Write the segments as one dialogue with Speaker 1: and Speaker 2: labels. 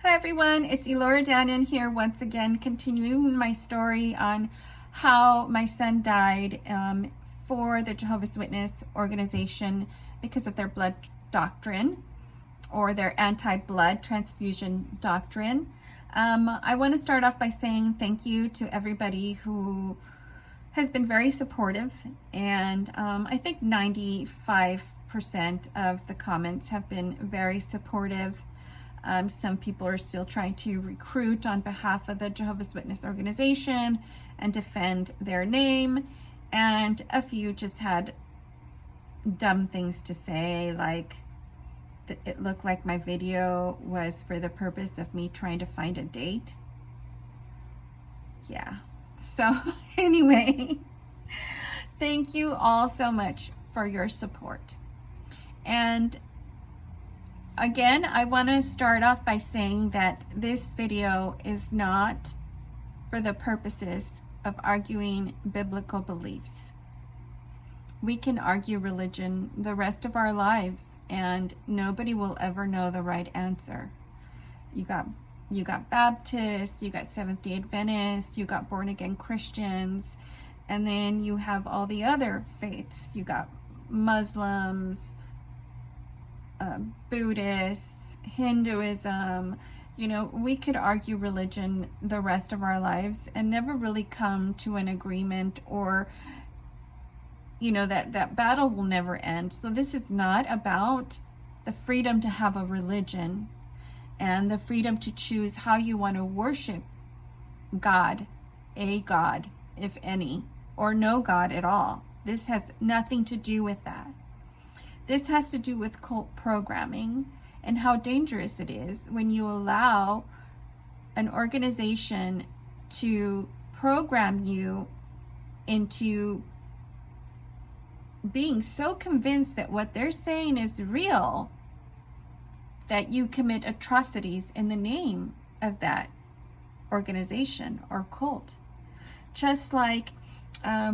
Speaker 1: Hi everyone, it's Elora Dannon here once again, continuing my story on how my son died for the Jehovah's Witness organization because of their blood doctrine or their anti-blood transfusion doctrine. I want to start off by saying thank you to everybody who has been very supportive, and I think 95% of the comments have been very supportive. Some people are still trying to recruit on behalf of the Jehovah's Witness organization and defend their name, and a few just had dumb things to say, like it looked like my video was for the purpose of me trying to find a date. Yeah, so anyway, thank you all so much for your support. And again, I want to start off by saying that this video is not for the purposes of arguing biblical beliefs. We can argue religion the rest of our lives, and nobody will ever know the right answer. You got Baptists, you got Seventh-day Adventists, you got born-again Christians, and then you have all the other faiths. You got Muslims, Buddhists, Hinduism. You know, we could argue religion the rest of our lives and never really come to an agreement, or that battle will never end. So this is not about the freedom to have a religion and the freedom to choose how you want to worship God, a God, if any, or no God at all. This has nothing to do with that. This has to do with cult programming and how dangerous it is when you allow an organization to program you into being so convinced that what they're saying is real that you commit atrocities in the name of that organization or cult. Just like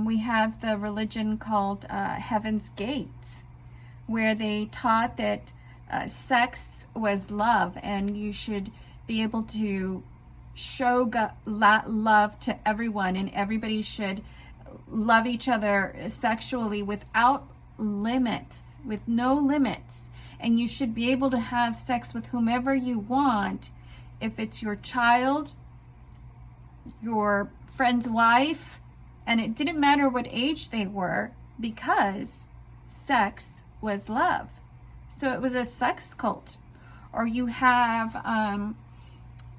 Speaker 1: we have the religion called Heaven's Gates, where they taught that sex was love and you should be able to show love to everyone, and everybody should love each other sexually without limits, with no limits. And you should be able to have sex with whomever you want, if it's your child, your friend's wife, and it didn't matter what age they were, because sex was love. So it was a sex cult. Or you have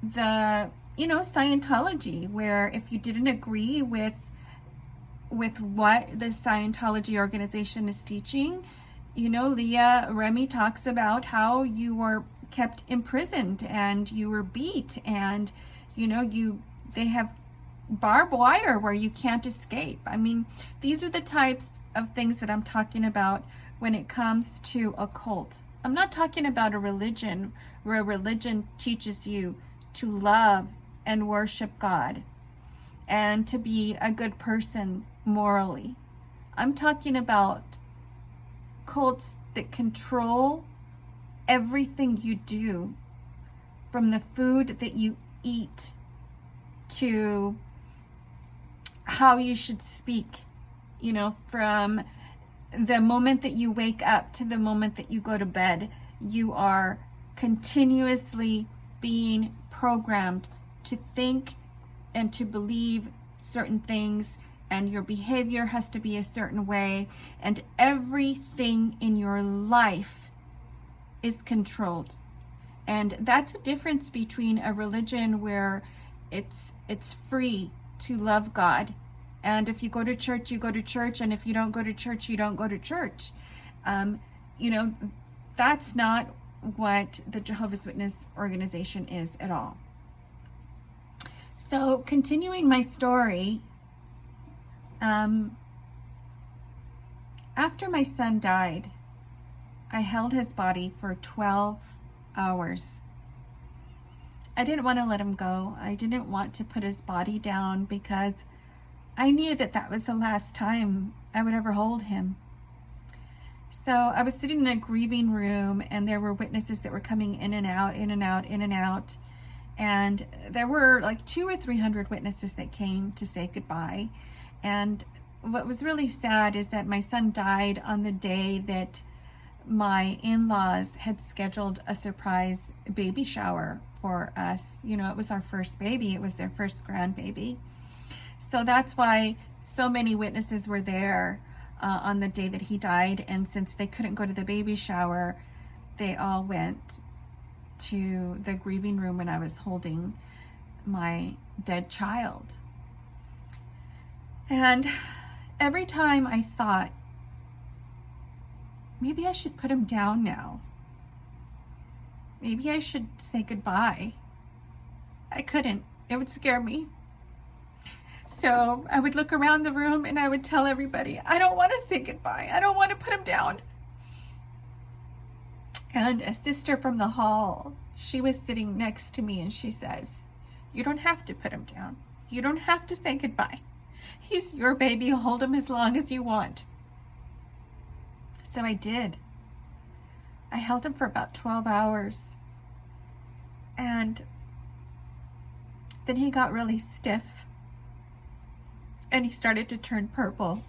Speaker 1: the Scientology, where if you didn't agree with what the Scientology organization is teaching, Leah Remy talks about how you were kept imprisoned and you were beat, and they have barbed wire where you can't escape. I mean, these are the types of things that I'm talking about when it comes to a cult. I'm not talking about a religion where a religion teaches you to love and worship God and to be a good person morally. I'm talking about cults that control everything you do, from the food that you eat to how you should speak, from the moment that you wake up to the moment that you go to bed. You are continuously being programmed to think and to believe certain things, and your behavior has to be a certain way, and everything in your life is controlled. And that's a difference between a religion where it's free to love God, and if you go to church, you go to church, and if you don't go to church, you don't go to church. That's not what the Jehovah's Witness organization is at all. So continuing my story, after my son died, I held his body for 12 hours. I didn't want to let him go. I didn't want to put his body down because I knew that that was the last time I would ever hold him. So I was sitting in a grieving room, and there were witnesses that were coming in and out, in and out, in and out. And there were like 200 or 300 witnesses that came to say goodbye. And what was really sad is that my son died on the day that my in-laws had scheduled a surprise baby shower for us. You know, it was our first baby. It was their first grandbaby. So that's why so many witnesses were there on the day that he died. And since they couldn't go to the baby shower, they all went to the grieving room when I was holding my dead child. And every time I thought, maybe I should put him down now. Maybe I should say goodbye. I couldn't. It would scare me. So I would look around the room and I would tell everybody, I don't want to say goodbye. I don't want to put him down. And a sister from the hall, she was sitting next to me and she says, you don't have to put him down. You don't have to say goodbye. He's your baby. Hold him as long as you want. So I did. I held him for about 12 hours. And then he got really stiff. And he started to turn purple.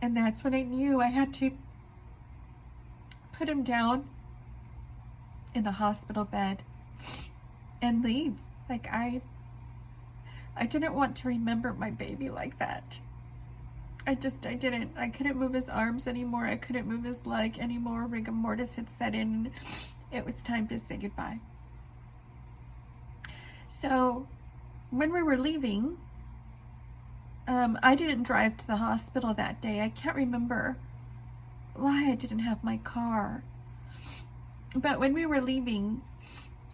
Speaker 1: And that's when I knew I had to put him down in the hospital bed and leave. Like I didn't want to remember my baby like that. I didn't. I couldn't move his arms anymore. I couldn't move his leg anymore. Rigor mortis had set in. It was time to say goodbye. So when we were leaving, I didn't drive to the hospital that day. I can't remember why I didn't have my car. But when we were leaving,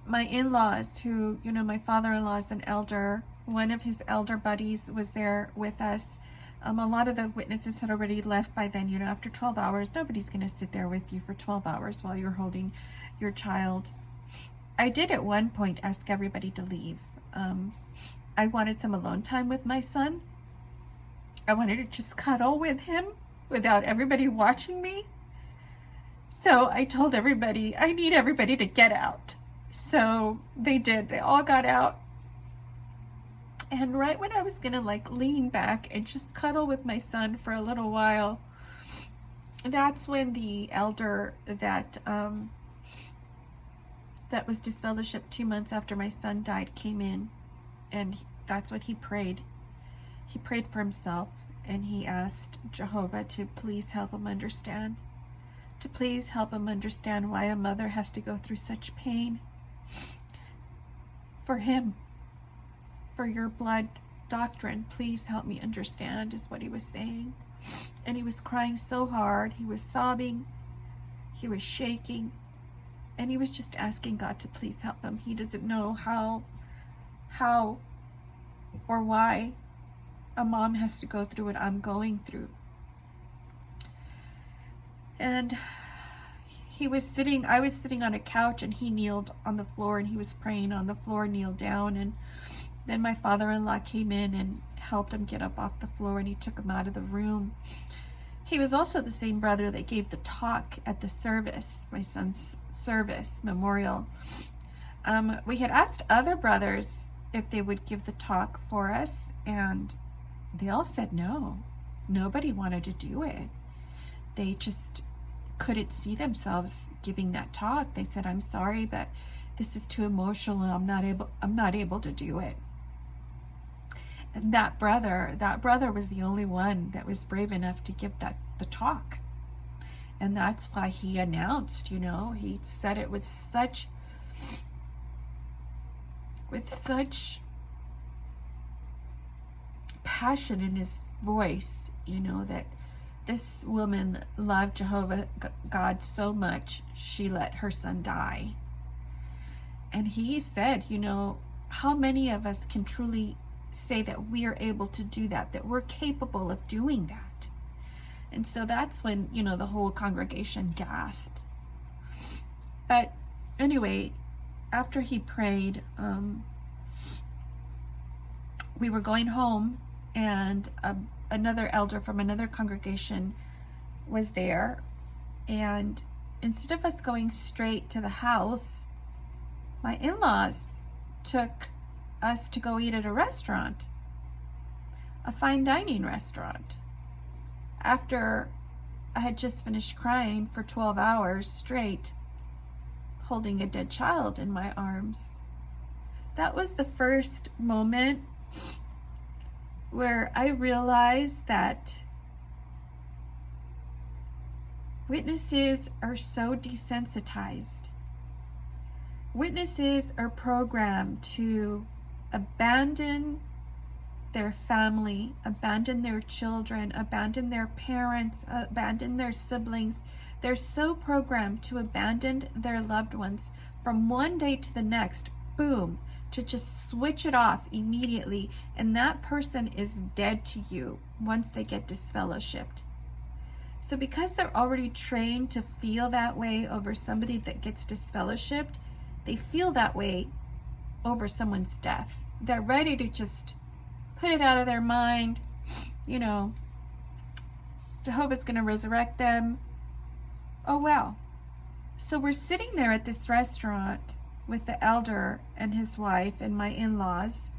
Speaker 1: my in-laws, who, you know, my father-in-law is an elder, one of his elder buddies was there with us. A lot of the witnesses had already left by then. You know, after 12 hours, nobody's going to sit there with you for 12 hours while you're holding your child. I did at one point ask everybody to leave. I wanted some alone time with my son. I wanted to just cuddle with him without everybody watching me. So I told everybody, I need everybody to get out. So they did. They all got out. And right when I was gonna like lean back and just cuddle with my son for a little while, that's when the elder that was disfellowshipped 2 months after my son died came in, and that's what he prayed. He prayed for himself, and he asked Jehovah to please help him understand, to please help him understand why a mother has to go through such pain. For him, for your blood doctrine, please help me understand, is what he was saying. And he was crying so hard. He was sobbing. He was shaking. And he was just asking God to please help him. He doesn't know how or why a mom has to go through what I'm going through. And I was sitting on a couch, and he kneeled on the floor, and he was praying on the floor, kneeled down. And then my father-in-law came in and helped him get up off the floor, and he took him out of the room. He was also the same brother that gave the talk at the service, my son's service, memorial. We had asked other brothers if they would give the talk for us, and they all said no. Nobody wanted to do it. They just couldn't see themselves giving that talk. They said, I'm sorry, but this is too emotional, and I'm not able to do it. And that brother was the only one that was brave enough to give the talk. And that's why he announced, you know, he said it with such passion in his voice, you know, that this woman loved Jehovah God so much, she let her son die. And he said, you know, how many of us can truly say that we are able to do that, that we're capable of doing that? And so that's when, you know, the whole congregation gasped. But anyway, after he prayed, we were going home, and another elder from another congregation was there. And instead of us going straight to the house, my in-laws took us to go eat at a restaurant, a fine dining restaurant, after I had just finished crying for 12 hours straight, holding a dead child in my arms. That was the first moment where I realized that witnesses are so desensitized. Witnesses are programmed to abandon their family, abandon their children, abandon their parents, abandon their siblings. They're so programmed to abandon their loved ones from one day to the next, boom, to just switch it off immediately, and that person is dead to you once they get disfellowshipped. So because they're already trained to feel that way over somebody that gets disfellowshipped, they feel that way over someone's death. They're ready to just put it out of their mind. You know, Jehovah's going to resurrect them. Oh, well. So we're sitting there at this restaurant with the elder and his wife and my in-laws,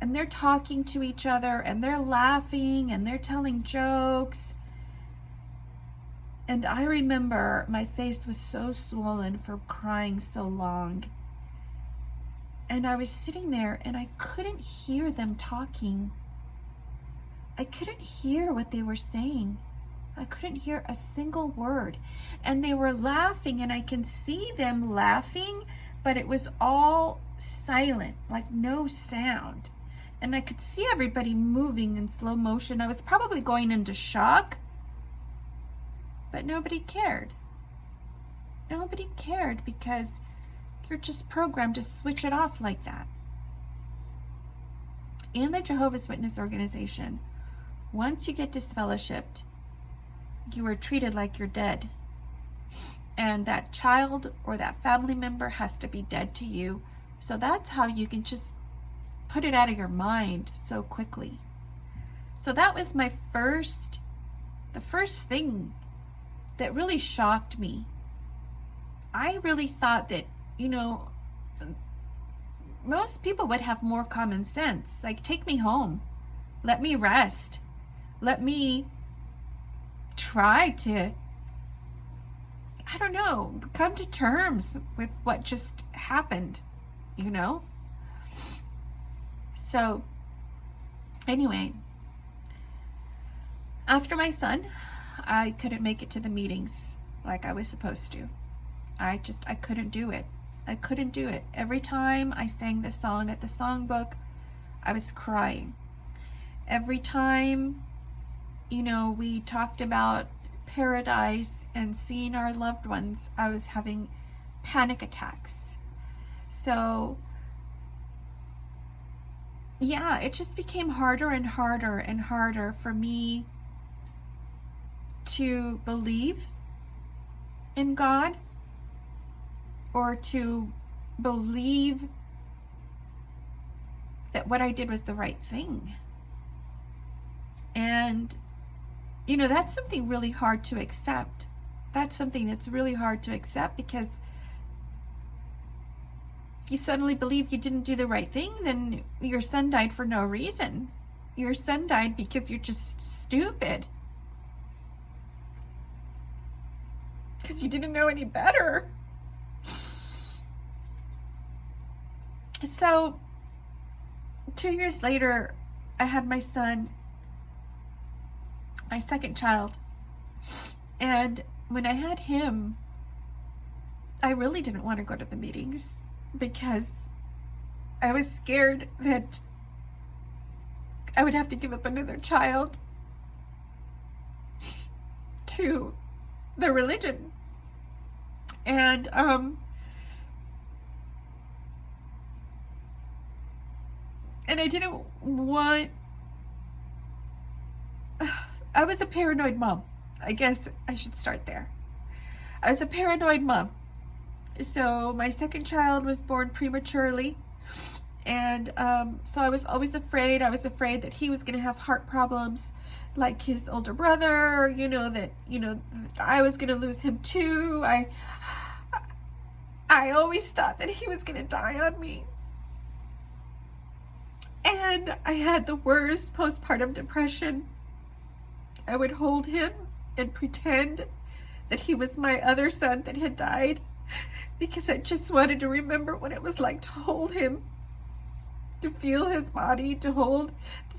Speaker 1: and they're talking to each other, and they're laughing, and they're telling jokes. And I remember my face was so swollen from crying so long. And I was sitting there and I couldn't hear them talking. I couldn't hear what they were saying. I couldn't hear a single word. And they were laughing, and I can see them laughing, but it was all silent, like no sound. And I could see everybody moving in slow motion. I was probably going into shock, but nobody cared. Nobody cared because you're just programmed to switch it off like that. In the Jehovah's Witness organization, once you get disfellowshipped, you are treated like you're dead. And that child or that family member has to be dead to you. So that's how you can just put it out of your mind so quickly. So that was the first thing that really shocked me. I really thought that, you know, most people would have more common sense. Like, take me home. Let me rest. Let me try to, I don't know, come to terms with what just happened, you know? So, anyway, after my son, I couldn't make it to the meetings like I was supposed to. I couldn't do it. I couldn't do it. Every time I sang the song at the songbook, I was crying. Every time, you know, we talked about paradise and seeing our loved ones, I was having panic attacks. So, yeah, it just became harder and harder and harder for me to believe in God, or to believe that what I did was the right thing. And, you know, that's something really hard to accept. That's something that's really hard to accept, because if you suddenly believe you didn't do the right thing, then your son died for no reason. Your son died because you're just stupid. Because you didn't know any better. So, 2 years later, I had my son, my second child. And when I had him, I really didn't want to go to the meetings, because I was scared that I would have to give up another child to the religion. And I didn't want, I was a paranoid mom. I guess I should start there. I was a paranoid mom. So my second child was born prematurely. And so I was always afraid. I was afraid that he was going to have heart problems like his older brother, that I was going to lose him too. I always thought that he was going to die on me. And I had the worst postpartum depression. I would hold him and pretend that he was my other son that had died, because I just wanted to remember what it was like to hold him, to feel his body, to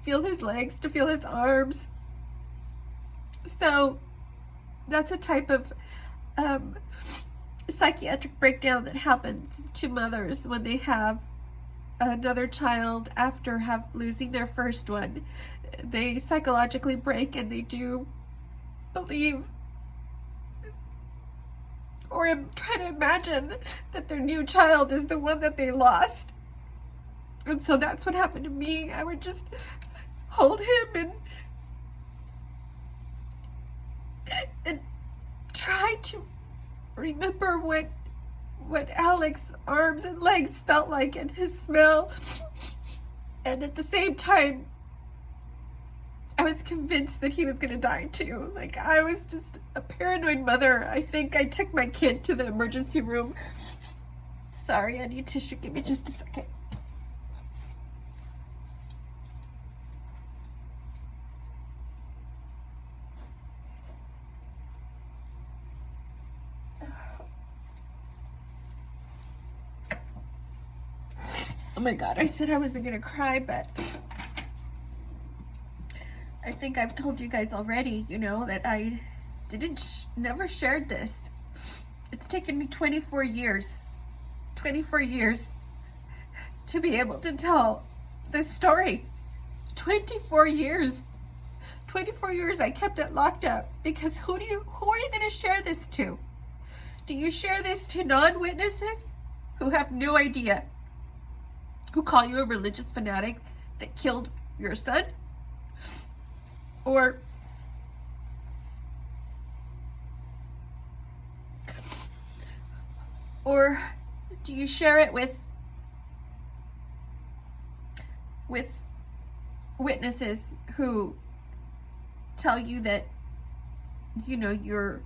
Speaker 1: feel his legs, to feel his arms. So that's a type of psychiatric breakdown that happens to mothers when they have another child after losing their first one. They psychologically break, and they do believe, or try to imagine, that their new child is the one that they lost. And so that's what happened to me. I would just hold him and try to remember what Alex's arms and legs felt like, and his smell. And at the same time, I was convinced that he was going to die too. Like, I was just a paranoid mother. I think I took my kid to the emergency room. Sorry, I need tissue. Give me just a second. Oh my God, I said I wasn't going to cry, but I think I've told you guys already, that I never shared this. It's taken me 24 years to be able to tell this story. 24 years I kept it locked up, because who are you going to share this to? Do you share this to non-witnesses who have no idea, who call you a religious fanatic that killed your son? Or do you share it with witnesses who tell you that you're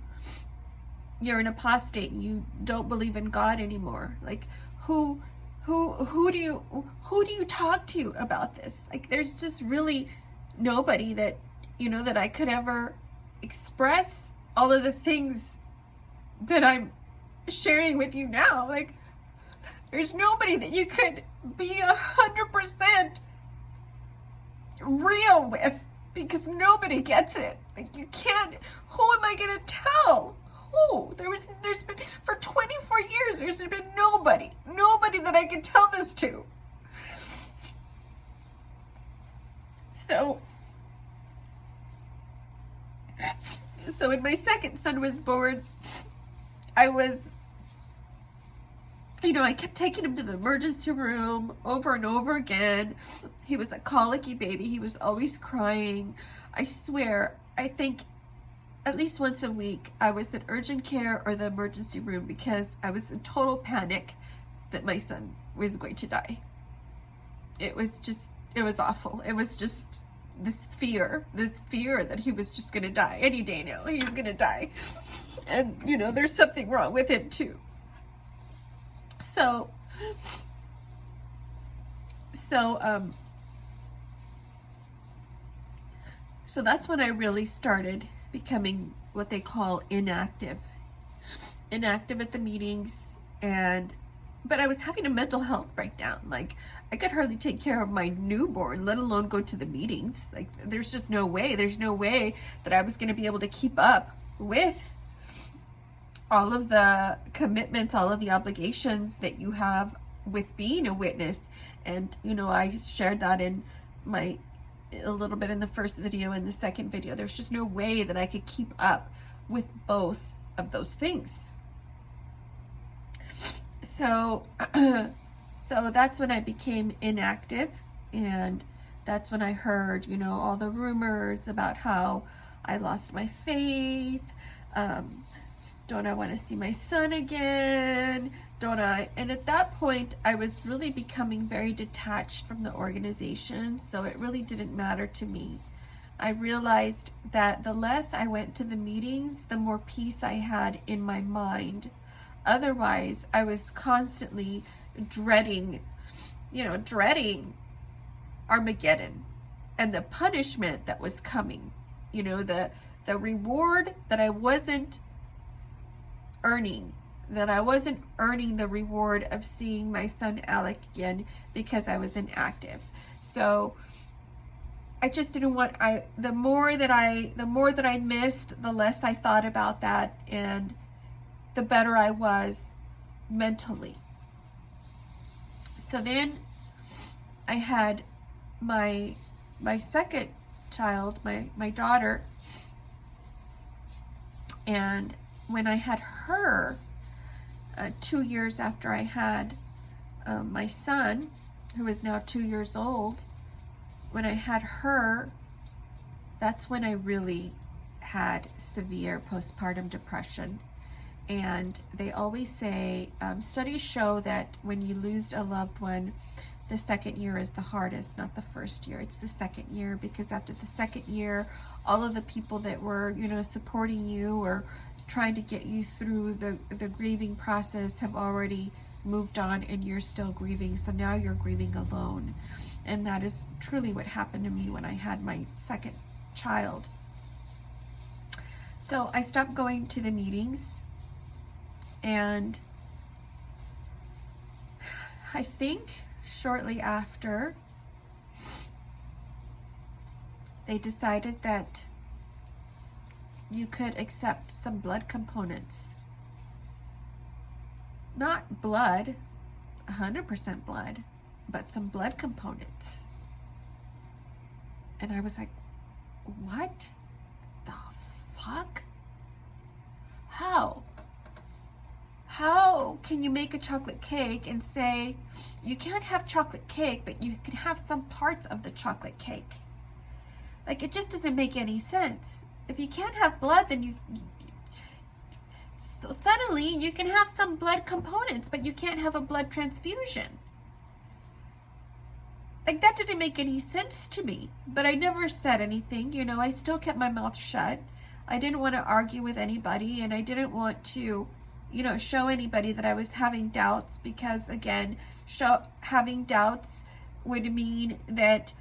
Speaker 1: an apostate and you don't believe in God anymore? Like, who do you talk to about this? Like, there's just really nobody that that I could ever express all of the things that I'm sharing with you now. Like, there's nobody that you could be 100% real with, because nobody gets it. Like, you can't. Who am I gonna tell? Who? There's been, for 24 years, there's been nobody that I can tell this to. So when my second son was born, I kept taking him to the emergency room over and over again. He was a colicky baby. He was always crying. I swear, I think at least once a week, I was in urgent care or the emergency room, because I was in total panic that my son was going to die. It was awful. It was just this fear that he was just going to die any day now. He's going to die. And, there's something wrong with him too. So that's when I really started becoming what they call inactive at the meetings. But I was having a mental health breakdown. Like, I could hardly take care of my newborn, let alone go to the meetings. Like, there's just no way. There's no way that I was going to be able to keep up with all of the commitments, all of the obligations that you have with being a witness. And, I shared that in a little bit in the first video and the second video. There's just no way that I could keep up with both of those things. So that's when I became inactive, and that's when I heard, all the rumors about how I lost my faith. Don't I want to see my son again? Don't I? And at that point, I was really becoming very detached from the organization, so it really didn't matter to me. I realized that the less I went to the meetings, the more peace I had in my mind. Otherwise, I was constantly dreading Armageddon and the punishment that was coming. You know, the reward that I wasn't earning, the reward of seeing my son Alec again because I was inactive. So I just didn't want, the more that I missed, the less I thought about that, and the better I was mentally. So then I had my second child, my daughter, and when I had her, 2 years after I had my son, who is now 2 years old, when I had her, that's when I really had severe postpartum depression. And they always say, studies show that when you lose a loved one, the second year is the hardest, not the first year. It's the second year, because after the second year, all of the people that were, supporting you or trying to get you through the grieving process have already moved on, and you're still grieving. So now you're grieving alone. And that is truly what happened to me when I had my second child. So I stopped going to the meetings, and I think shortly after, they decided that you could accept some blood components. Not blood, 100% blood, but some blood components. And I was like, what the fuck? How? How can you make a chocolate cake and say you can't have chocolate cake, but you can have some parts of the chocolate cake? Like, it just doesn't make any sense. If you can't have blood, then so suddenly you can have some blood components, but you can't have a blood transfusion. Like, that didn't make any sense to me. But I never said anything. I still kept my mouth shut. I didn't want to argue with anybody, and I didn't want to show anybody that I was having doubts, because again, having doubts would mean that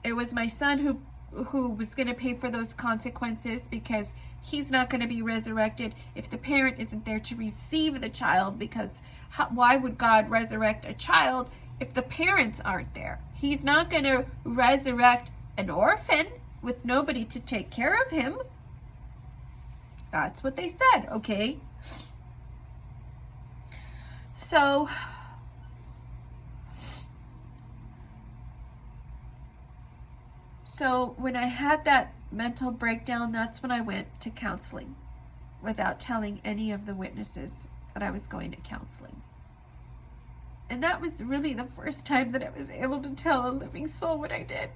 Speaker 1: it was my son who was going to pay for those consequences, because he's not going to be resurrected if the parent isn't there to receive the child, because why would God resurrect a child if the parents aren't there? He's not going to resurrect an orphan with nobody to take care of him. That's what they said, okay? So when I had that mental breakdown, that's when I went to counseling without telling any of the witnesses that I was going to counseling. And that was really the first time that I was able to tell a living soul what I did.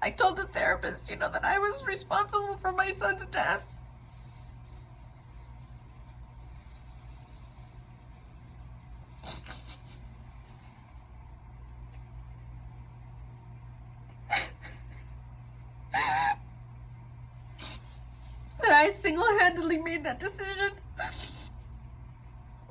Speaker 1: I told the therapist, that I was responsible for my son's death. That I single-handedly made that decision.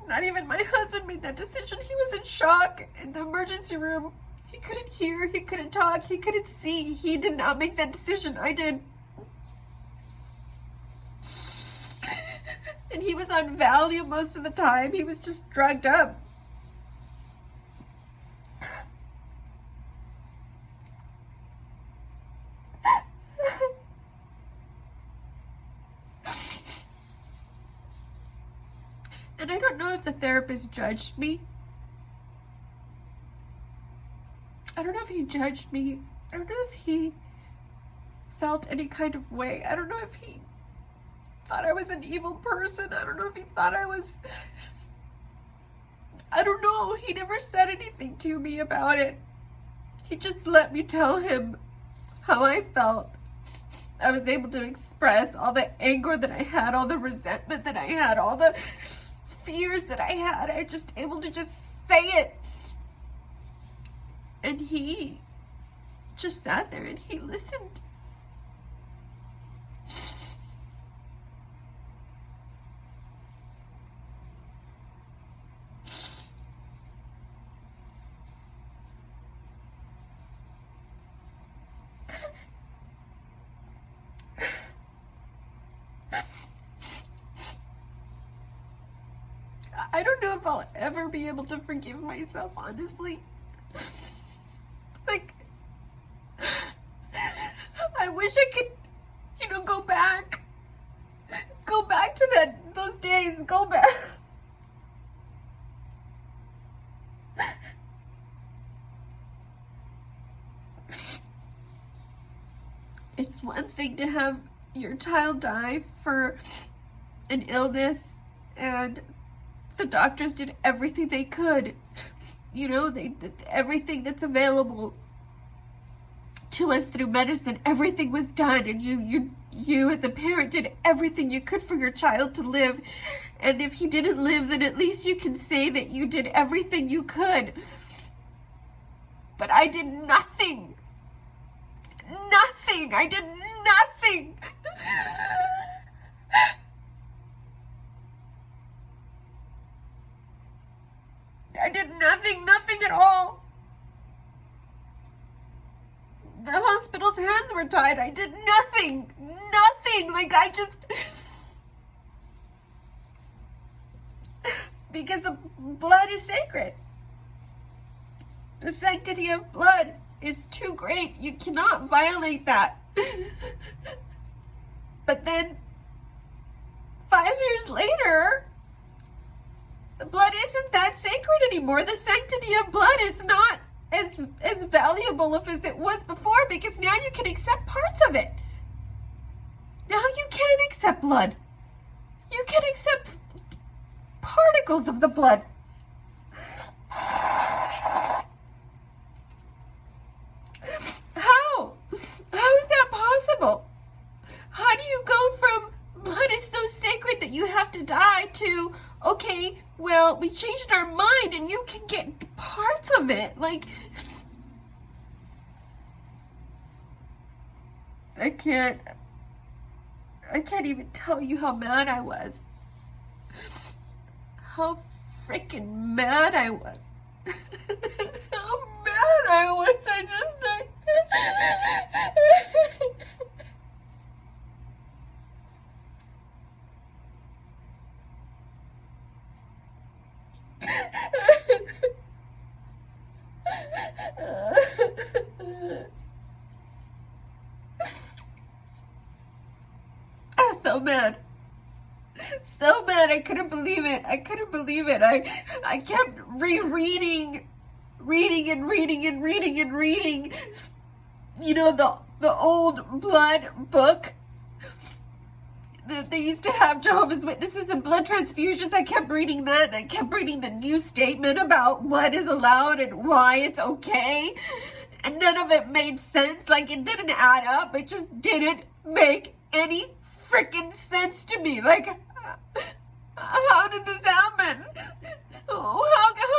Speaker 1: Not even my husband made that decision. He was in shock in the emergency room. He couldn't hear, he couldn't talk, he couldn't see. He did not make that decision. I did. And he was on Valium most of the time. He was just drugged up. And I don't know if the therapist judged me. I don't know if he judged me. I don't know if he felt any kind of way. I don't know if he thought I was an evil person. I don't know if he thought I don't know. He never said anything to me about it. He just let me tell him how I felt. I was able to express all the anger that I had, all the resentment that I had, all the fears that I had. I just able to just say it. And he just sat there and he listened. I don't know if I'll ever be able to forgive myself, honestly. Like, I wish I could, go back. Go back to those days. Go back. It's one thing to have your child die for an illness, and the doctors did everything they could. They did everything that's available to us through medicine. Everything was done, and you as a parent did everything you could for your child to live. And if he didn't live, then at least you can say that you did everything you could. But I did nothing. Nothing. I did nothing. I did nothing at all. The hospital's hands were tied. I did nothing. Like, because the blood is sacred. The sanctity of blood is too great. You cannot violate that. But then 5 years later, the blood isn't that sacred anymore. The sanctity of blood is not as valuable as it was before, because now you can accept parts of it. Now you can't accept blood. You can accept particles of the blood. How? How is that possible? How do you go from blood is so sacred that you have to die to, okay, well, we changed our mind and you can get parts of it? Like, I can't even tell you how mad I was. How freaking mad I was. How mad I was. I was so mad. So mad. I couldn't believe it. I kept rereading, reading. The old blood book that they used to have Jehovah's Witnesses and blood transfusions. I kept reading that, and I kept reading the new statement about what is allowed and why it's okay. And none of it made sense. Like, it didn't add up. It just didn't make any freaking sense to me. Like, how did this happen? How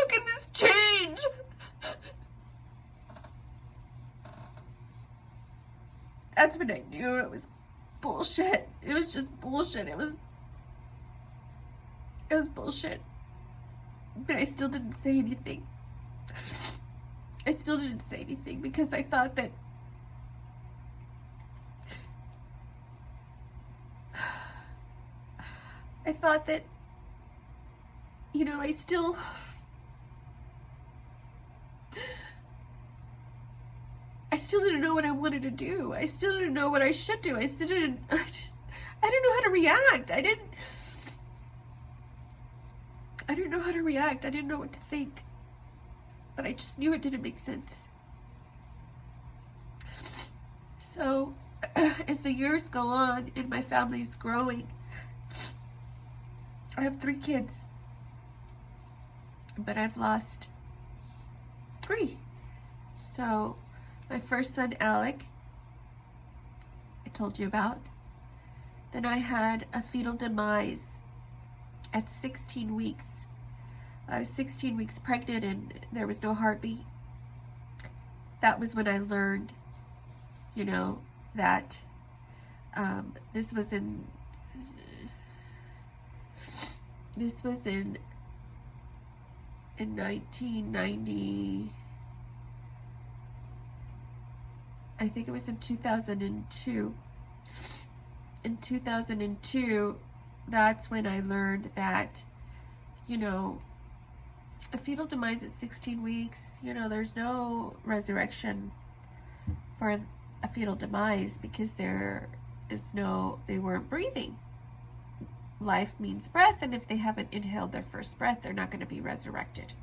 Speaker 1: can this change? That's when I knew it was bullshit. It was just bullshit. It was bullshit. But I still didn't say anything. Because I thought that I still didn't know what I wanted to do. I still didn't know what I should do. I didn't know how to react. I didn't know how to react. I didn't know what to think. But I just knew it didn't make sense. So, as the years go on and my family's growing, I have 3 kids, but I've lost 3. So, my first son, Alec, I told you about. Then I had a fetal demise at 16 weeks. I was 16 weeks pregnant and there was no heartbeat. That was when I learned, that this was in 1990. I think it was in 2002. In 2002, that's when I learned that, you know, a fetal demise at 16 weeks, you know, there's no resurrection for a fetal demise because there is no, they weren't breathing. Life means breath, and if they haven't inhaled their first breath, they're not going to be resurrected.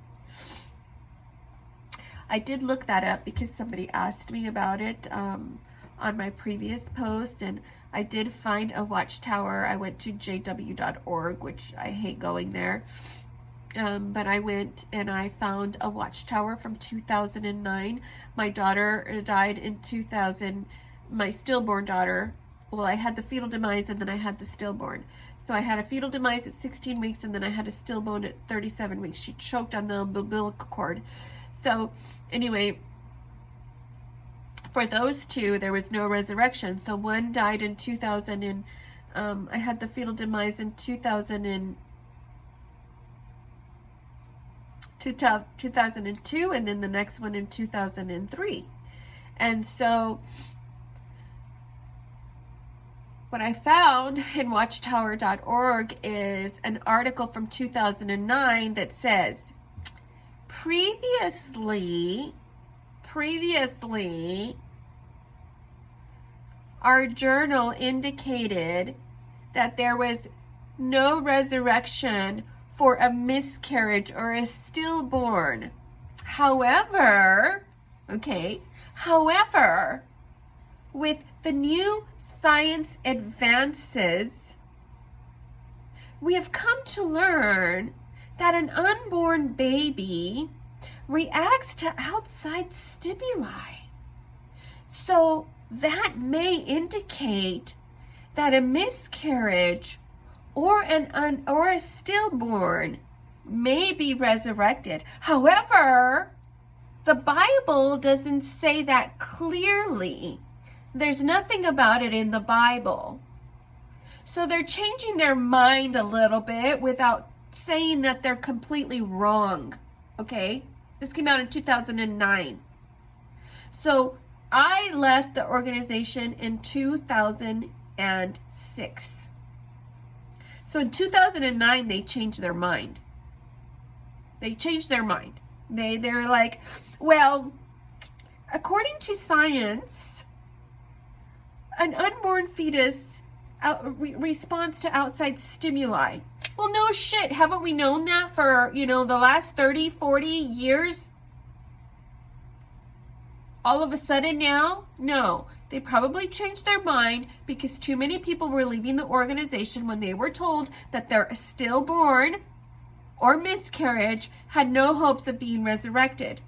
Speaker 1: I did look that up because somebody asked me about it on my previous post, and I did find a watchtower. I went to jw.org, which I hate going there. But I went and I found a watchtower from 2009. My daughter died in 2000, my stillborn daughter. Well, I had the fetal demise and then I had the stillborn. So I had a fetal demise at 16 weeks and then I had a stillborn at 37 weeks. She choked on the umbilical cord. So anyway, for those two, there was no resurrection. So one died in 2000 and I had the fetal demise in 2002, and then the next one in 2003. And so what I found in watchtower.org is an article from 2009 that says, previously, our journal indicated that there was no resurrection for a miscarriage or a stillborn. However, with the new science advances, we have come to learn that an unborn baby reacts to outside stimuli. So that may indicate that a miscarriage or a stillborn may be resurrected. However, the Bible doesn't say that clearly. There's nothing about it in the Bible. So they're changing their mind a little bit without saying that they're completely wrong. Okay? This came out in 2009. So I left the organization in 2006. So in 2009, they changed their mind. They're like, well, according to science, an unborn fetus responds to outside stimuli. Well, no shit. Haven't we known that for, the last 30, 40 years? All of a sudden now? No. They probably changed their mind because too many people were leaving the organization when they were told that their stillborn or miscarriage had no hopes of being resurrected.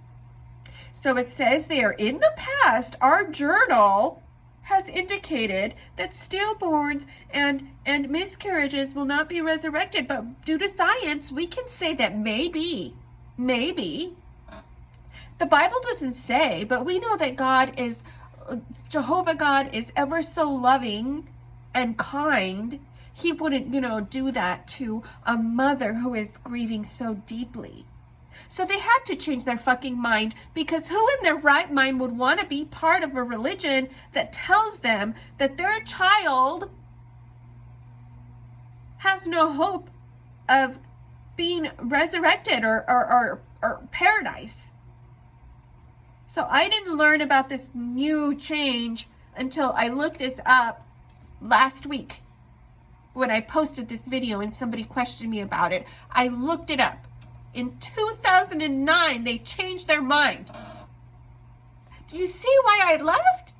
Speaker 1: So it says there, in the past, our journal has indicated that stillborns and miscarriages will not be resurrected. But due to science, we can say that maybe. The Bible doesn't say, but we know that Jehovah God is ever so loving and kind. He wouldn't, do that to a mother who is grieving so deeply. So they had to change their fucking mind, because who in their right mind would want to be part of a religion that tells them that their child has no hope of being resurrected or paradise? So I didn't learn about this new change until I looked this up last week when I posted this video and somebody questioned me about it. I looked it up. In 2009, they changed their mind. Do you see why I left?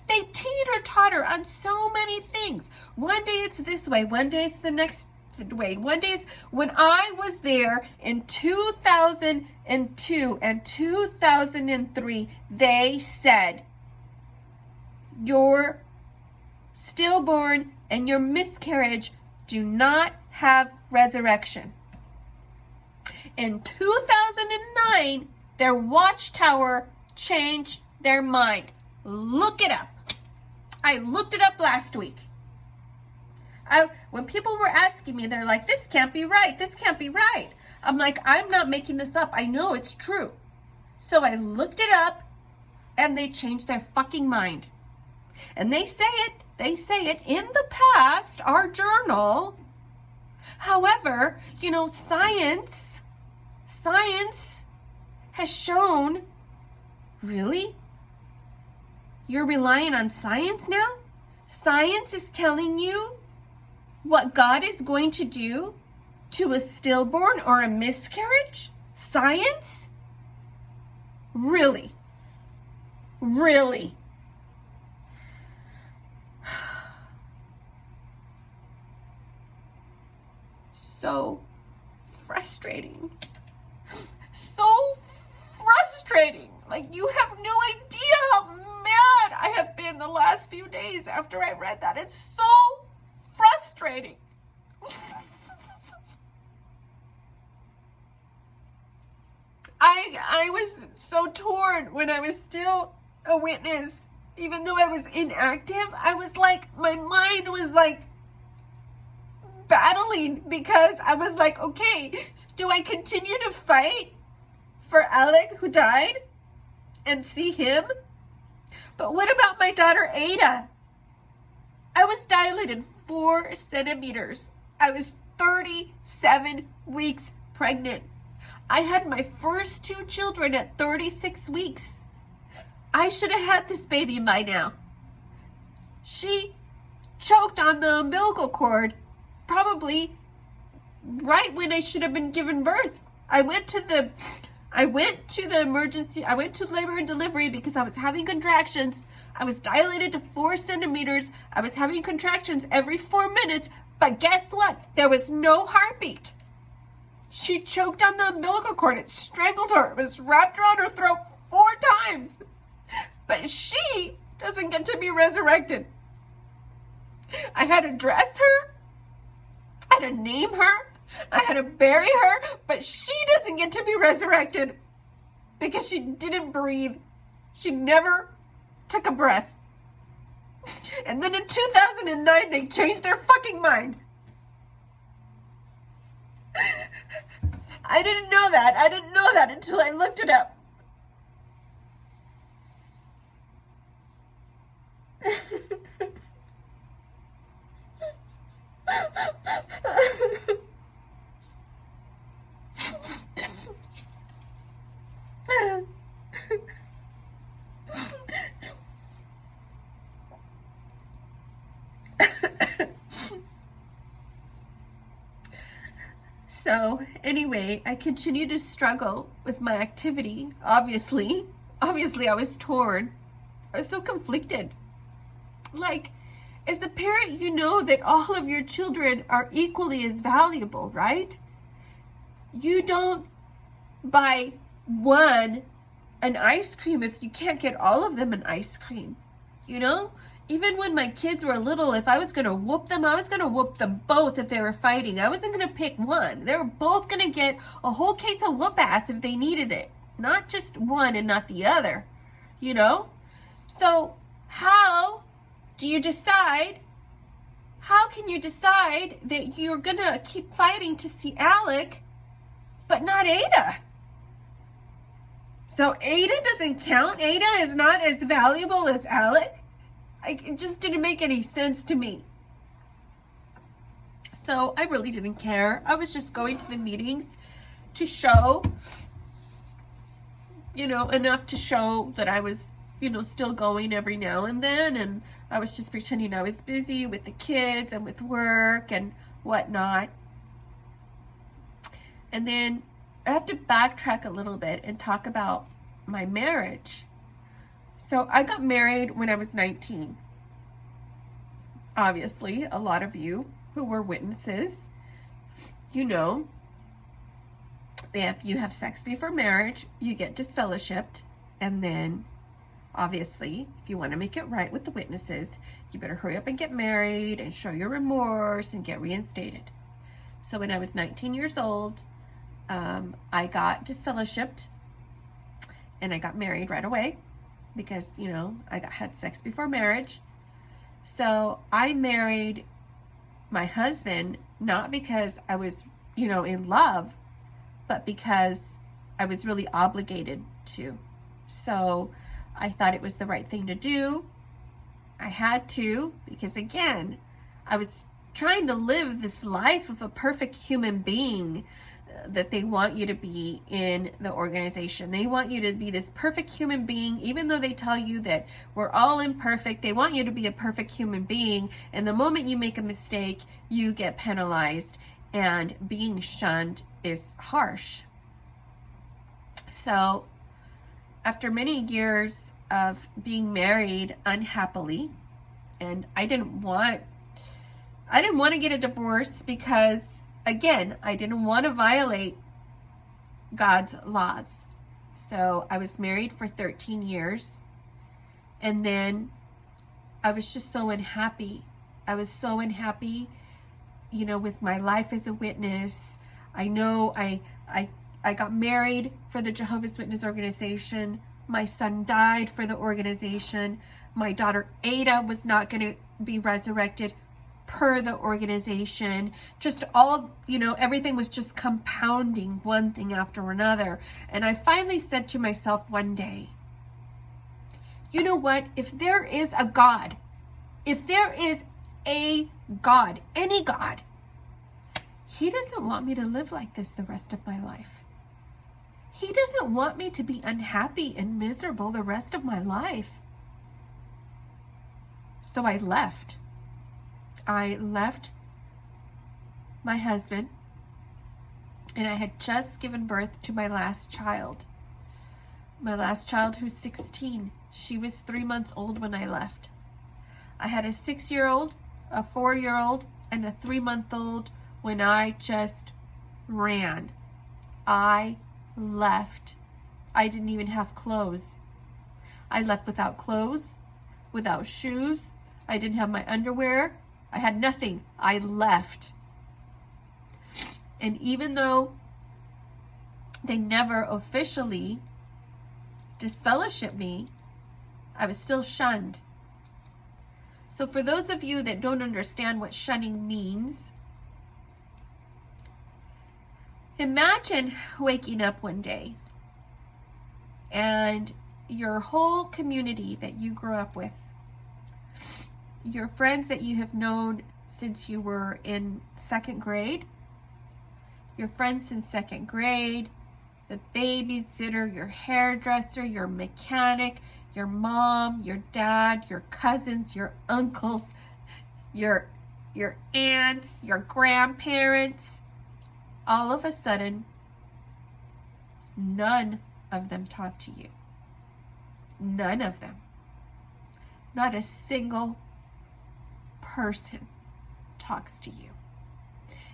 Speaker 1: They teeter-totter on so many things. One day it's this way, one day it's the next way. One day it's, when I was there in 2002 and 2003, they said, your stillborn and your miscarriage do not have resurrection. In 2009, their watchtower changed their mind. Look it up. I looked it up last week. When people were asking me, they're like, this can't be right. This can't be right. I'm like, I'm not making this up. I know it's true. So I looked it up and they changed their fucking mind. And they say it in the past, our journal However, science has shown, really? You're relying on science now? Science is telling you what God is going to do to a stillborn or a miscarriage? Science? Really? Really? So frustrating. So frustrating. Like, you have no idea how mad I have been the last few days after I read that. It's so frustrating. I was so torn when I was still a witness. Even though I was inactive, I was like, my mind was like battling, because I was like, okay, do I continue to fight for Alec who died and see him? But what about my daughter Ada? I was dilated 4 centimeters. I was 37 weeks pregnant. I had my first 2 children at 36 weeks. I should have had this baby by now. She choked on the umbilical cord probably right when I should have been given birth. I went to the emergency. I went to labor and delivery because I was having contractions. I was dilated to 4 centimeters. I was having contractions every 4 minutes. But guess what? There was no heartbeat. She choked on the umbilical cord. It strangled her. It was wrapped around her throat 4 times. But she doesn't get to be resurrected. I had to dress her. I had to name her. I had to bury her. But she doesn't get to be resurrected because she didn't breathe. She never took a breath. And then in 2009, they changed their fucking mind. I didn't know that. I didn't know that until I looked it up. So anyway, I continue to struggle with my activity. Obviously, I was torn. I was so conflicted. Like, as a parent, you know that all of your children are equally as valuable, right? You don't buy one an ice cream if you can't get all of them an ice cream, Even when my kids were little, if I was going to whoop them, I was going to whoop them both if they were fighting. I wasn't going to pick one. They were both going to get a whole case of whoop ass if they needed it. Not just one and not the other, So how do you decide? How can you decide that you're going to keep fighting to see Alec, but not Ada? So Ada doesn't count? Ada is not as valuable as Alec? It just didn't make any sense to me. So I really didn't care. I was just going to the meetings to show, enough to show that I was, still going every now and then. And I was just pretending I was busy with the kids and with work and whatnot. And then I have to backtrack a little bit and talk about my marriage. So I got married when I was 19. Obviously, a lot of you who were witnesses, if you have sex before marriage, you get disfellowshipped. And then, obviously, if you want to make it right with the witnesses, you better hurry up and get married and show your remorse and get reinstated. So when I was 19 years old, I got disfellowshipped and I got married right away. Because, I had sex before marriage. So I married my husband, not because I was, in love, but because I was really obligated to. So I thought it was the right thing to do. I had to, because again, I was trying to live this life of a perfect human being that they want you to be in the organization. They want you to be this perfect human being, even though they tell you that we're all imperfect. They want you to be a perfect human being, and the moment you make a mistake, you get penalized, and being shunned is harsh. So after many years of being married unhappily, and I didn't want to get a divorce because, again, I didn't want to violate God's laws. So I was married for 13 years, and then I was just so unhappy. I was so unhappy, with my life as a witness. I know I got married for the Jehovah's Witness organization. My son died for the organization. My daughter Ada was not going to be resurrected per the organization. Just all of, everything was just compounding one thing after another. And I finally said to myself one day, you know what? If there is a God, if there is a God, any God, He doesn't want me to live like this the rest of my life. He doesn't want me to be unhappy and miserable the rest of my life. So I left. I left my husband, and I had just given birth to my last child. My last child, who's 16. She was 3 months old when I left. I had a 6-year-old, a 4-year-old, and a 3-month-old when I just ran. I left. I didn't even have clothes. I left without clothes, without shoes. I didn't have my underwear. I had nothing. I left. And even though they never officially disfellowshipped me, I was still shunned. So for those of you that don't understand what shunning means, imagine waking up one day and your whole community that you grew up with, your friends that you have known since you were in 2nd grade, your friends since 2nd grade, the babysitter, your hairdresser, your mechanic, your mom, your dad, your cousins, your uncles, your aunts, your grandparents, all of a sudden, none of them talk to you. None of them. Not a single person talks to you.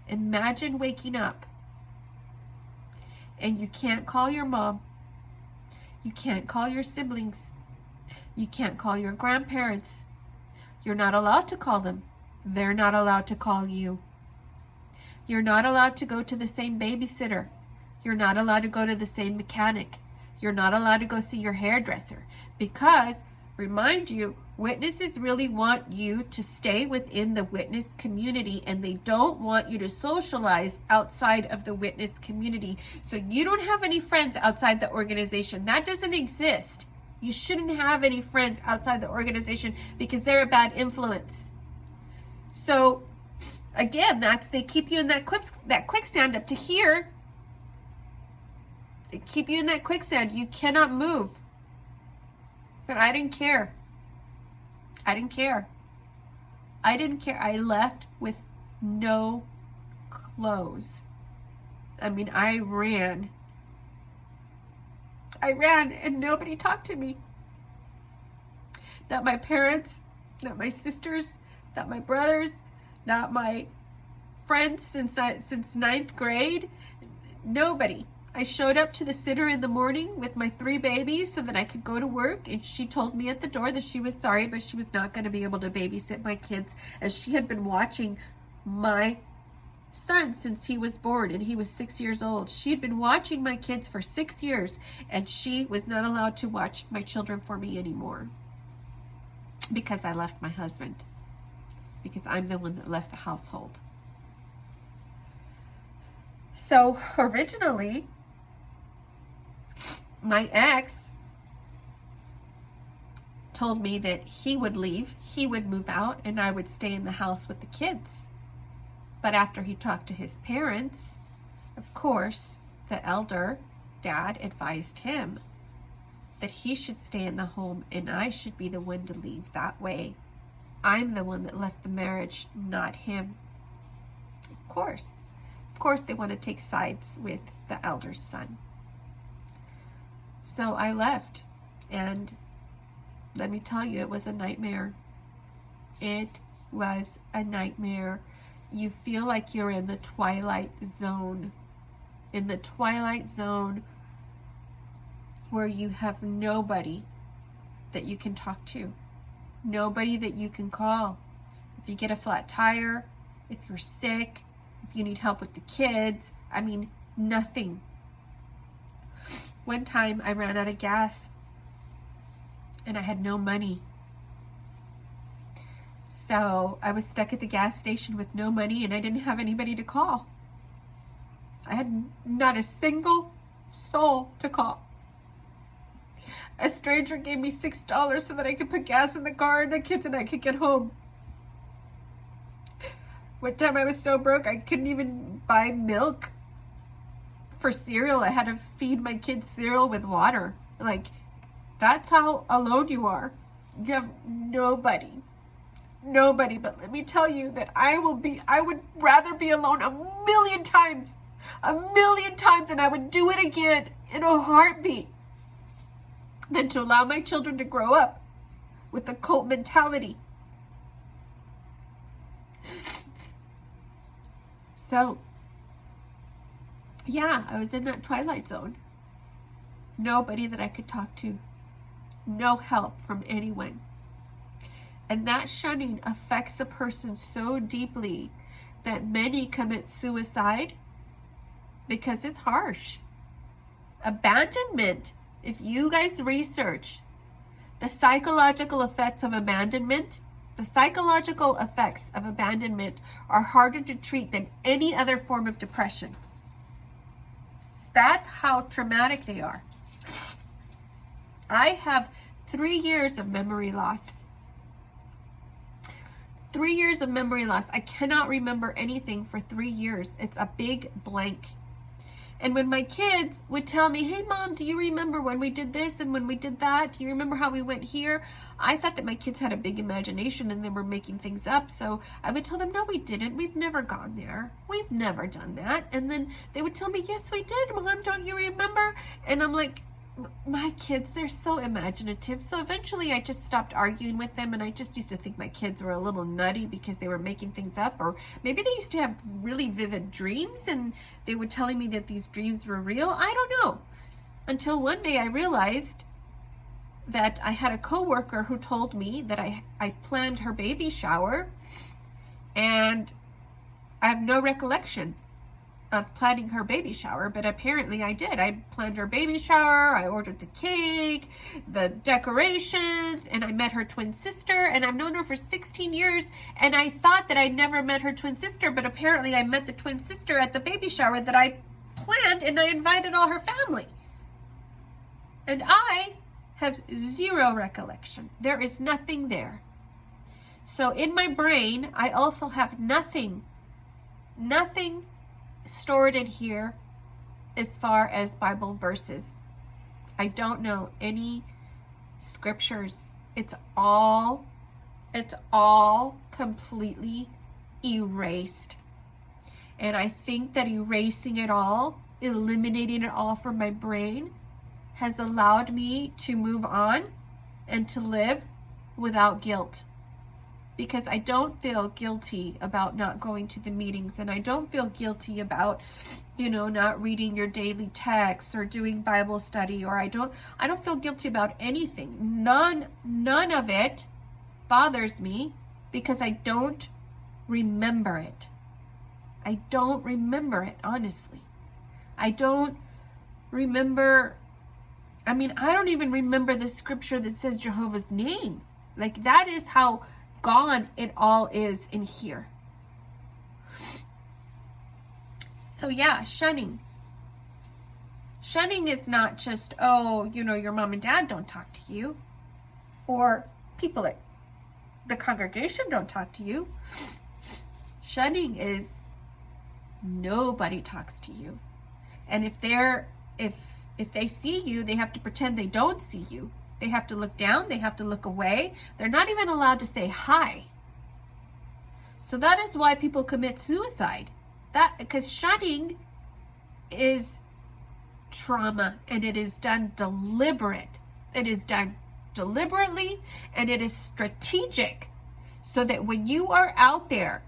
Speaker 1: Imagine waking up and you can't call your mom. You can't call your siblings. You can't call your grandparents. You're not allowed to call them. They're not allowed to call you. You're not allowed to go to the same babysitter. You're not allowed to go to the same mechanic. You're not allowed to go see your hairdresser because, remind you, witnesses really want you to stay within the witness community, and they don't want you to socialize outside of the witness community. So you don't have any friends outside the organization. That doesn't exist. You shouldn't have any friends outside the organization because they're a bad influence. So again, they keep you in that quicksand up to here. They keep you in that quicksand. You cannot move. But I didn't care. I didn't care. I didn't care. I left with no clothes. I mean, I ran. I ran and nobody talked to me. Not my parents, not my sisters, not my brothers, not my friends since 9th grade. Nobody. I showed up to the sitter in the morning with my 3 babies so that I could go to work, and she told me at the door that she was sorry, but she was not going to be able to babysit my kids, as she had been watching my son since he was born, and he was 6 years old. She had been watching my kids for 6 years, and she was not allowed to watch my children for me anymore because I left my husband, because I'm the one that left the household. So originally, my ex told me that he would leave, he would move out, and I would stay in the house with the kids. But after he talked to his parents, of course, the elder dad advised him that he should stay in the home and I should be the one to leave. That way, I'm the one that left the marriage, not him. Of course, they want to take sides with the elder's son. So I left, and let me tell you, it was a nightmare. It was a nightmare. You feel like you're in the twilight zone. In the twilight zone where you have nobody that you can talk to. Nobody that you can call. If you get a flat tire, if you're sick, if you need help with the kids, I mean, nothing. One time I ran out of gas and I had no money. So I was stuck at the gas station with no money and I didn't have anybody to call. I had not a single soul to call. A stranger gave me $6 so that I could put gas in the car and the kids and I could get home. One time I was so broke I couldn't even buy milk for cereal. I had to feed my kids cereal with water. Like, that's how alone you are. You have nobody. Nobody. But let me tell you that I would rather be alone a million times, and I would do it again in a heartbeat than to allow my children to grow up with a cult mentality. So, yeah, I was in that twilight zone. Nobody that I could talk to. No help from anyone. And that shunning affects a person so deeply that many commit suicide because it's harsh. Abandonment. If you guys research the psychological effects of abandonment, the psychological effects of abandonment are harder to treat than any other form of depression. That's how traumatic they are. I have 3 years of memory loss. 3 years of memory loss. I cannot remember anything for 3 years. It's a big blank. And when my kids would tell me, hey mom, do you remember when we did this and when we did that? Do you remember how we went here? I thought that my kids had a big imagination and they were making things up. So I would tell them, no, we didn't. We've never gone there. We've never done that. And then they would tell me, yes, we did, mom. Don't you remember? And I'm like, my kids, they're so imaginative. So eventually I just stopped arguing with them and I just used to think my kids were a little nutty because they were making things up, or maybe they used to have really vivid dreams and they were telling me that these dreams were real. I don't know. Until one day I realized that I had a coworker who told me that I planned her baby shower, and I have no recollection of planning her baby shower, but apparently I did. I planned her baby shower, I ordered the cake, the decorations, and I met her twin sister, and I've known her for 16 years, and I thought that I'd never met her twin sister, but apparently I met the twin sister at the baby shower that I planned, and I invited all her family. And I have zero recollection. There is nothing there. So in my brain, I also have nothing stored in here as far as Bible verses. I don't know any scriptures. It's all completely erased. And I think that erasing it all, eliminating it all from my brain, has allowed me to move on and to live without guilt. Because I don't feel guilty about not going to the meetings, and I don't feel guilty about, not reading your daily texts or doing Bible study, or I don't feel guilty about anything. None of it bothers me because I don't remember it. I don't remember it, honestly. I don't remember, I don't even remember the scripture that says Jehovah's name. Like, that is how gone it all is in here. So yeah, shunning. Shunning is not just, your mom and dad don't talk to you, or people at the congregation don't talk to you. Shunning is Nobody talks to you. And if they see you, they have to pretend they don't see you. They have to look down, they have to look away. They're not even allowed to say hi. So that is why people commit suicide. Because shunning is trauma, and it is done deliberate. It is done deliberately, and it is strategic, so that when you are out there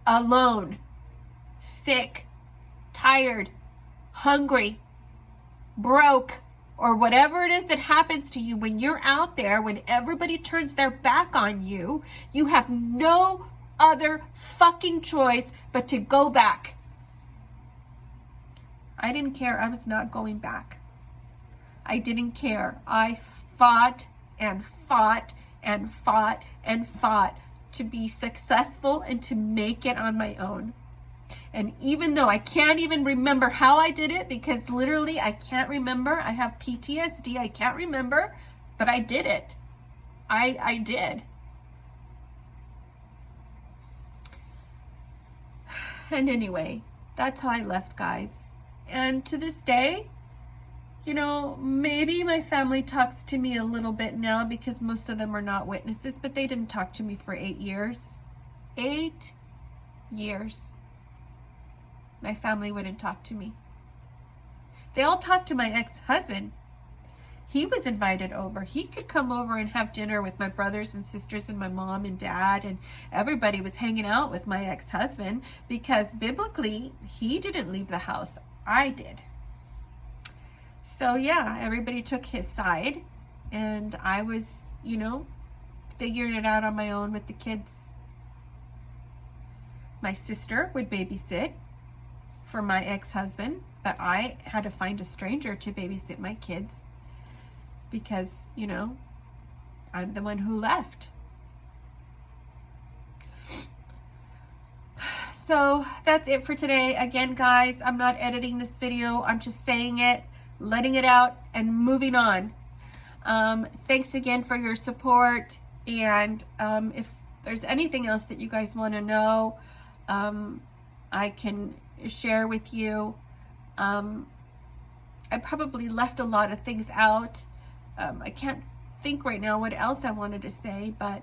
Speaker 1: alone, sick, tired, hungry, broke, or whatever it is that happens to you, when you're out there, when everybody turns their back on you, you have no other fucking choice but to go back. I didn't care. I was not going back. I didn't care. I fought and fought and fought and fought to be successful and to make it on my own. And even though I can't even remember how I did it, because literally I can't remember, I have PTSD, I can't remember, but I did it. I did. And anyway, that's how I left, guys. And to this day, you know, maybe my family talks to me a little bit now because most of them are not witnesses, but they didn't talk to me for 8 years. 8 years. My family wouldn't talk to me. They all talked to my ex-husband. He was invited over. He could come over and have dinner with my brothers and sisters and my mom and dad, and everybody was hanging out with my ex-husband because biblically, he didn't leave the house. I did. So yeah, everybody took his side, and I was, you know, figuring it out on my own with the kids. My sister would babysit for my ex-husband, but I had to find a stranger to babysit my kids because, you know, I'm the one who left. So that's it for today. Again, guys, I'm not editing this video. I'm just saying it, letting it out, and moving on. Thanks again for your support. And if there's anything else that you guys want to know, I can share with you. I probably left a lot of things out. I can't think right now what else I wanted to say, but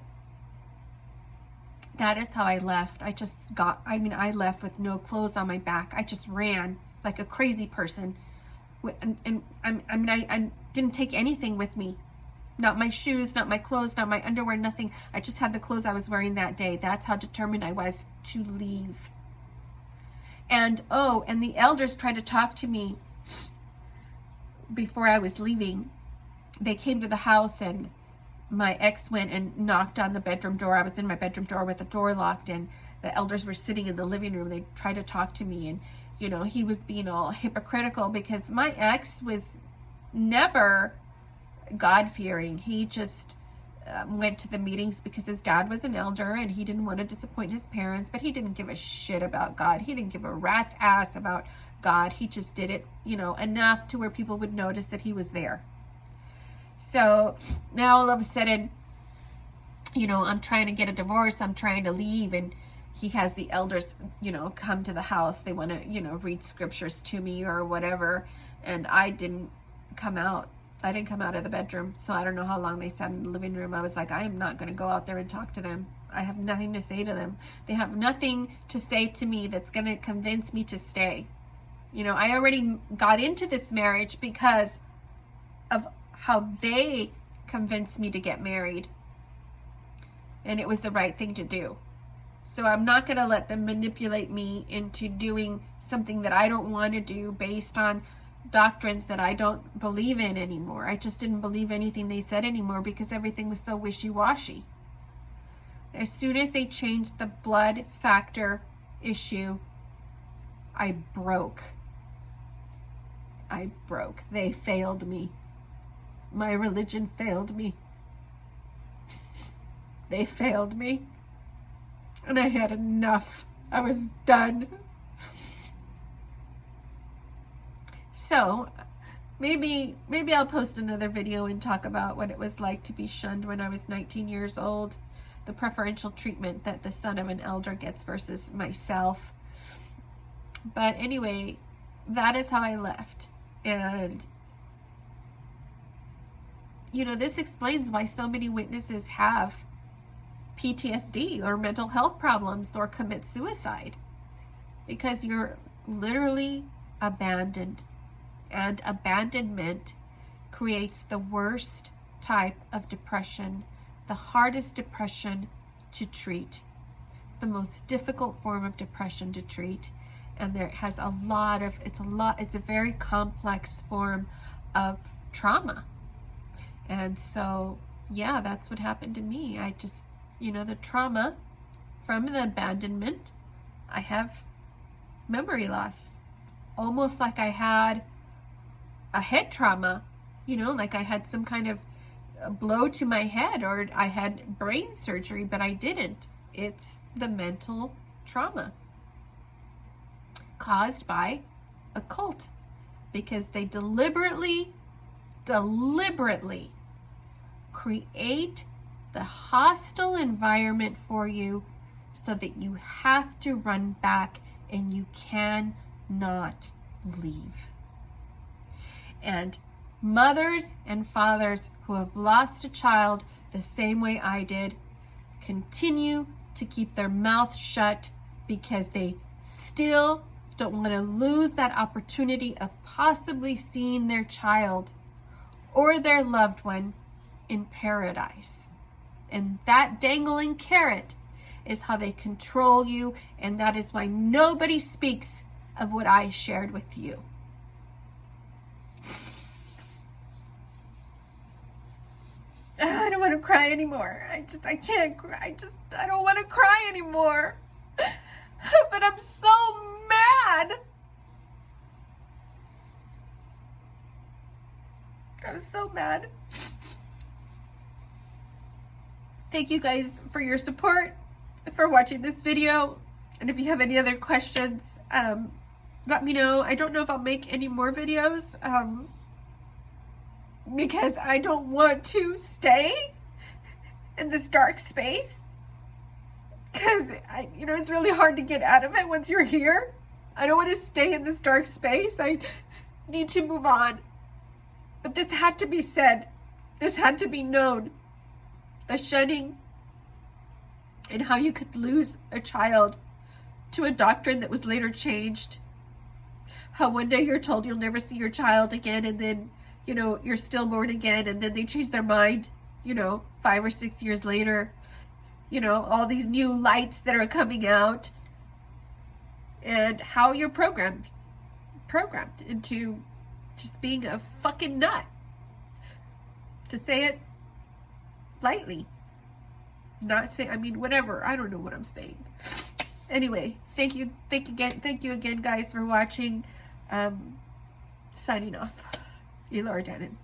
Speaker 1: that is how I left. I left with no clothes on my back. I just ran like a crazy person. I didn't take anything with me. Not my shoes, not my clothes, not my underwear, nothing. I just had the clothes I was wearing that day. That's how determined I was to leave. And the elders tried to talk to me before I was leaving. They came to the house, and my ex went and knocked on the bedroom door. I was in my bedroom door with the door locked, and the elders were sitting in the living room. They tried to talk to me, and, you know, he was being all hypocritical because my ex was never God-fearing. He just went to the meetings because his dad was an elder and he didn't want to disappoint his parents, but he didn't give a shit about God. He didn't give a rat's ass about God. He just did it, you know, enough to where people would notice that he was there. So now all of a sudden, you know, I'm trying to get a divorce. I'm trying to leave, and he has the elders, you know, come to the house. They want to, you know, read scriptures to me or whatever. And I didn't come out. I didn't come out of the bedroom. So I don't know how long they sat in the living room. I was like, I am not going to go out there and talk to them. I have nothing to say to them. They have nothing to say to me that's going to convince me to stay. You know, I already got into this marriage because of how they convinced me to get married. And it was the right thing to do. So I'm not going to let them manipulate me into doing something that I don't want to do based on doctrines that I don't believe in anymore. I just didn't believe anything they said anymore because everything was so wishy-washy. As soon as they changed the blood factor issue, I broke. They failed me. My religion failed me. They failed me. And I had enough. I was done. So maybe I'll post another video and talk about what it was like to be shunned when I was 19 years old. the preferential treatment that the son of an elder gets versus myself. But anyway, that is how I left. And, you know, this explains why so many witnesses have PTSD or mental health problems or commit suicide, because you're literally abandoned, and abandonment creates the worst type of depression, the hardest depression to treat. It's the most difficult form of depression to treat, and there has it's a very complex form of trauma. And so, yeah, that's what happened to me. I just, you know, the trauma from the abandonment, I have memory loss, almost like I had a head trauma, you know, like I had some kind of a blow to my head, or I had brain surgery, but I didn't. It's the mental trauma caused by a cult, because they deliberately create the hostile environment for you so that you have to run back and you cannot leave. And mothers and fathers who have lost a child the same way I did continue to keep their mouth shut because they still don't want to lose that opportunity of possibly seeing their child or their loved one in paradise. And that dangling carrot is how they control you, and that is why nobody speaks of what I shared with you. I don't want to cry anymore. I can't cry. I don't want to cry anymore. But I'm so mad. I'm so mad. Thank you guys for your support, for watching this video. And if you have any other questions, let me know. I don't know if I'll make any more videos, because I don't want to stay in this dark space, because you know, it's really hard to get out of it once you're here. I don't want to stay in this dark space. I need to move on. But this had to be said. This had to be known. The shunning, and how you could lose a child to a doctrine that was later changed. How one day you're told you'll never see your child again, and then, you know, you're stillborn again, and then they change their mind, you know, 5 or 6 years later. You know, all these new lights that are coming out, and how you're programmed into just being a fucking nut, to say it lightly. Not say, I mean, whatever. I don't know what I'm saying. Anyway, thank you again, guys, for watching. Signing off. Elora Dannon.